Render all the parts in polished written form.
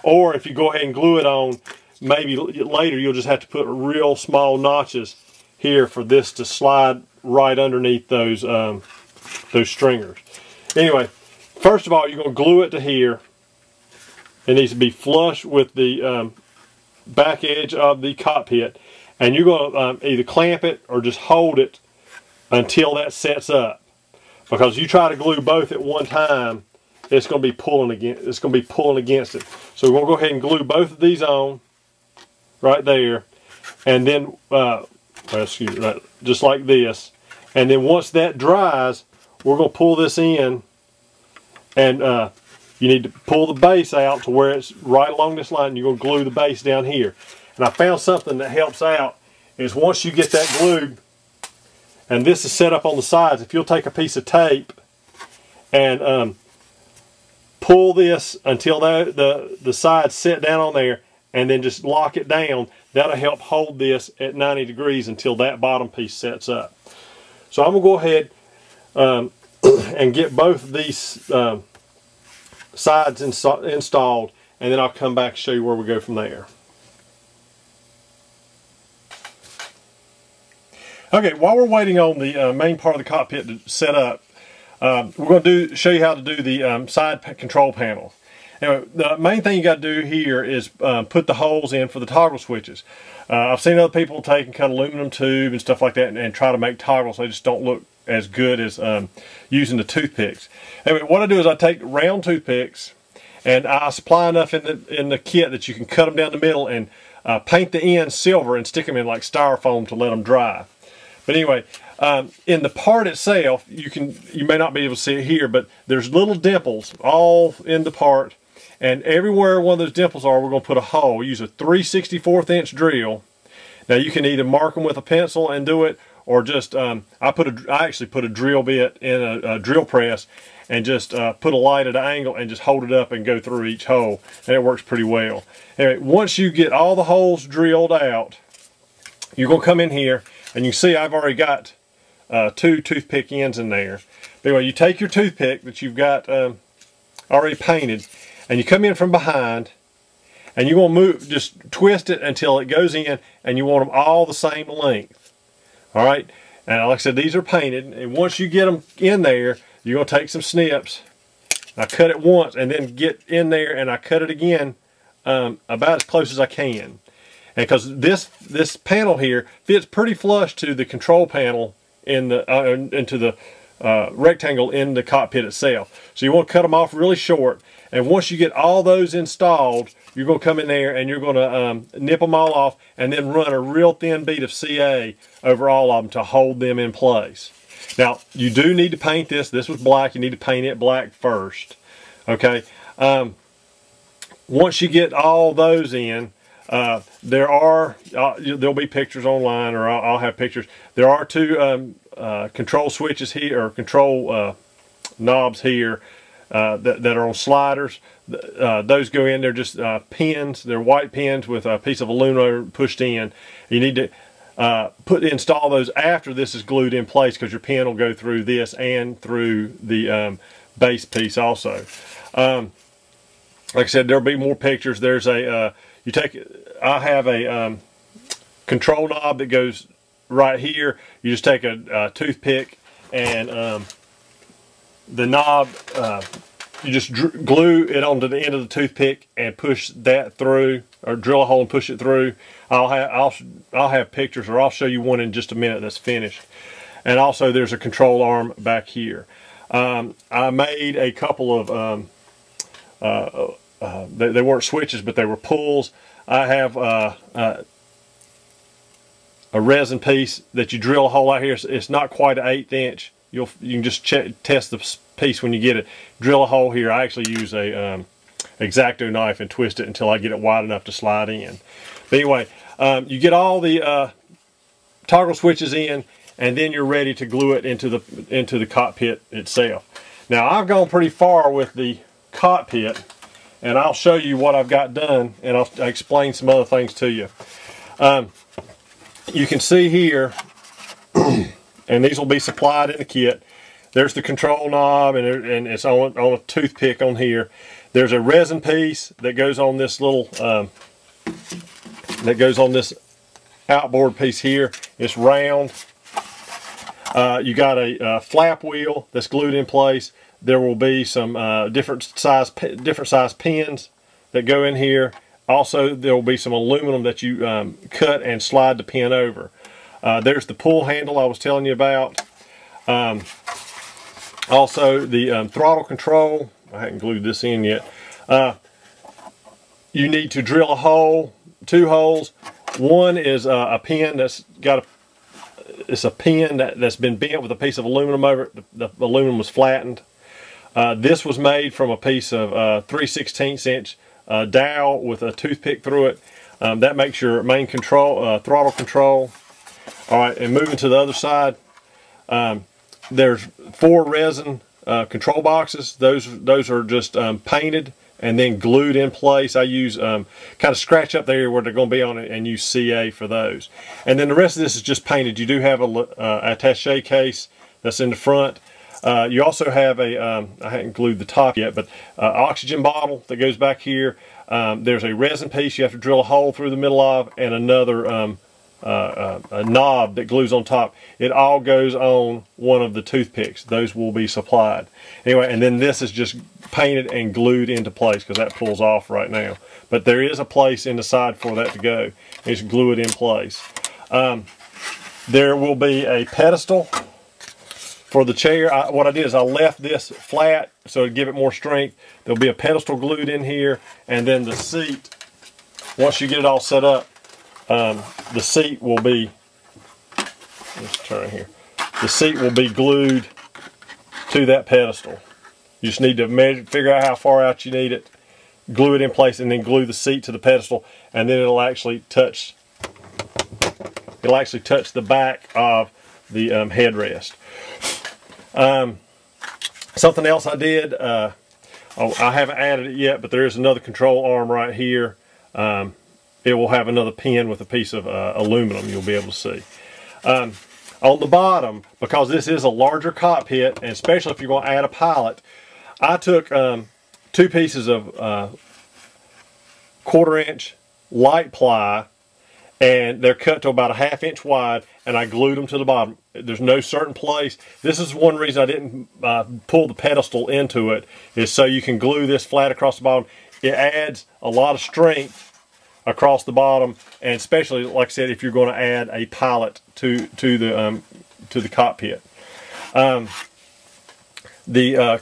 Or if you go ahead and glue it on, maybe later you'll just have to put real small notches here for this to slide right underneath those stringers. Anyway, first of all, you're going to glue it to here. It needs to be flush with the back edge of the cockpit, and you're going to either clamp it or just hold it until that sets up. Because you try to glue both at one time, it's going to be pulling against. It's going to be pulling against it. So we're going to go ahead and glue both of these on right there, and then just like this. And then once that dries, we're going to pull this in, and you need to pull the base out to where it's right along this line. You're going to glue the base down here. And I found something that helps out is once you get that glued, and this is set up on the sides, if you'll take a piece of tape and pull this until the sides set down on there, and then just lock it down, that'll help hold this at 90 degrees until that bottom piece sets up. So I'm going to go ahead and get both of these sides installed, and then I'll come back and show you where we go from there. Okay, while we're waiting on the main part of the cockpit to set up, we're going to show you how to do the side control panel. Anyway, the main thing you got to do here is put the holes in for the toggle switches. I've seen other people take and cut aluminum tube and stuff like that and try to make toggles. They just don't look as good as using the toothpicks. Anyway, what I do is I take round toothpicks, and I supply enough in the kit that you can cut them down the middle and paint the ends silver and stick them in like styrofoam to let them dry. But anyway, in the part itself, you may not be able to see it here, but there's little dimples all in the part, and everywhere one of those dimples are, we're going to put a hole. We use a 3/64 inch drill. Now you can either mark them with a pencil and do it, or just I actually put a drill bit in a drill press and just put a light at an angle and just hold it up and go through each hole, and it works pretty well. Anyway, once you get all the holes drilled out, you're going to come in here, and you can see I've already got 2 toothpick ends in there. But anyway, you take your toothpick that you've got already painted, and you come in from behind, and you're going to just twist it until it goes in, and you want them all the same length. All right, and like I said, these are painted, and once you get them in there, you're going to take some snips. I cut it once, and then get in there, and I cut it again about as close as I can. And because this panel here fits pretty flush to the control panel into the rectangle in the cockpit itself. So you want to cut them off really short. And once you get all those installed, you're going to come in there and you're going to nip them all off, and then run a real thin bead of CA over all of them to hold them in place. Now, you do need to paint this. This was black. You need to paint it black first. Okay. Once you get all those in, there'll be pictures online, or I'll have pictures. There are 2 control switches here, or control knobs here that are on sliders. Those go in. They're just pins. They're white pins with a piece of aluminum pushed in. You need to install those after this is glued in place, because your pin will go through this and through the base piece also. Like I said, there'll be more pictures. There's a I have a control knob that goes right here. You just take a toothpick, and the knob, you just glue it onto the end of the toothpick and push that through, or drill a hole and push it through. I'll have pictures, or I'll show you one in just a minute that's finished. And also there's a control arm back here. I made a couple of they weren't switches, but they were pulls. I have a resin piece that you drill a hole out here. It's not quite an 1/8 inch. You can just test the piece when you get it. Drill a hole here. I actually use a X-Acto knife and twist it until I get it wide enough to slide in. But anyway, you get all the toggle switches in, and then you're ready to glue it into the cockpit itself. Now, I've gone pretty far with the cockpit, and I'll show you what I've got done, and I'll explain some other things to you. You can see here, and these will be supplied in the kit. There's the control knob, and it's on a toothpick on here. There's a resin piece that goes on this little, outboard piece here. It's round. You got a flap wheel that's glued in place. There will be some different size pins that go in here. Also, there will be some aluminum that you cut and slide the pin over. There's the pull handle I was telling you about. Also, the throttle control. I haven't glued this in yet. You need to drill a hole, 2 holes. One is a pin that's got it's a pin that's been bent with a piece of aluminum over it. The aluminum was flattened. This was made from a piece of 3/16 inch dowel with a toothpick through it. That makes your main control, throttle control. All right, and moving to the other side, there's 4 resin control boxes. Those are just painted and then glued in place. I use kind of scratch up the area where they're going to be on it and use CA for those. And then the rest of this is just painted. You do have a attaché case that's in the front. You also have a, I haven't glued the top yet, but oxygen bottle that goes back here. There's a resin piece you have to drill a hole through the middle of, and another a knob that glues on top. It all goes on one of the toothpicks. Those will be supplied. Anyway, and then this is just painted and glued into place because that pulls off right now. But there is a place in the side for that to go. Just glue it in place. There will be a pedestal for the chair. What I did is I left this flat so to give it more strength. There'll be a pedestal glued in here, and then the seat, once you get it all set up, the seat will be, let's turn here, the seat will be glued to that pedestal. You just need to figure out how far out you need it, glue it in place, and then glue the seat to the pedestal, and then it'll actually touch the back of the headrest. Something else I did, I haven't added it yet, but there is another control arm right here. It will have another pin with a piece of aluminum you'll be able to see. On the bottom, because this is a larger cockpit, and especially if you're going to add a pilot, I took 2 pieces of 1/4 inch light ply, and they're cut to about a 1/2 inch wide, and I glued them to the bottom. There's no certain place. This is one reason I didn't pull the pedestal into it, is so you can glue this flat across the bottom. It adds a lot of strength across the bottom, and especially, like I said, if you're going to add a pilot to the cockpit. The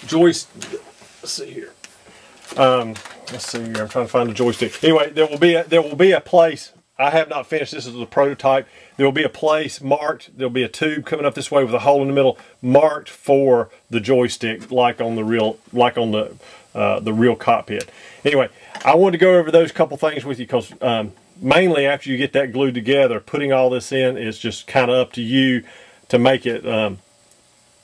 joystick. Let's see here. Let's see here. I'm trying to find the joystick. Anyway, there will be a place. I have not finished. This is the prototype. There will be a place marked. There'll be a tube coming up this way with a hole in the middle, marked for the joystick, like on the real cockpit. Anyway, I wanted to go over those couple things with you because mainly after you get that glued together, putting all this in is just kind of up to you to make it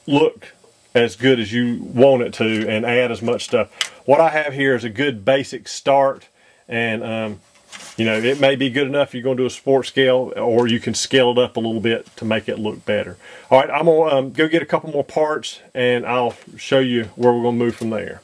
look as good as you want it to and add as much stuff. What I have here is a good basic start, and you know, it may be good enough if you're going to do a sport scale, or you can scale it up a little bit to make it look better. All right, I'm going to go get a couple more parts, and I'll show you where we're going to move from there.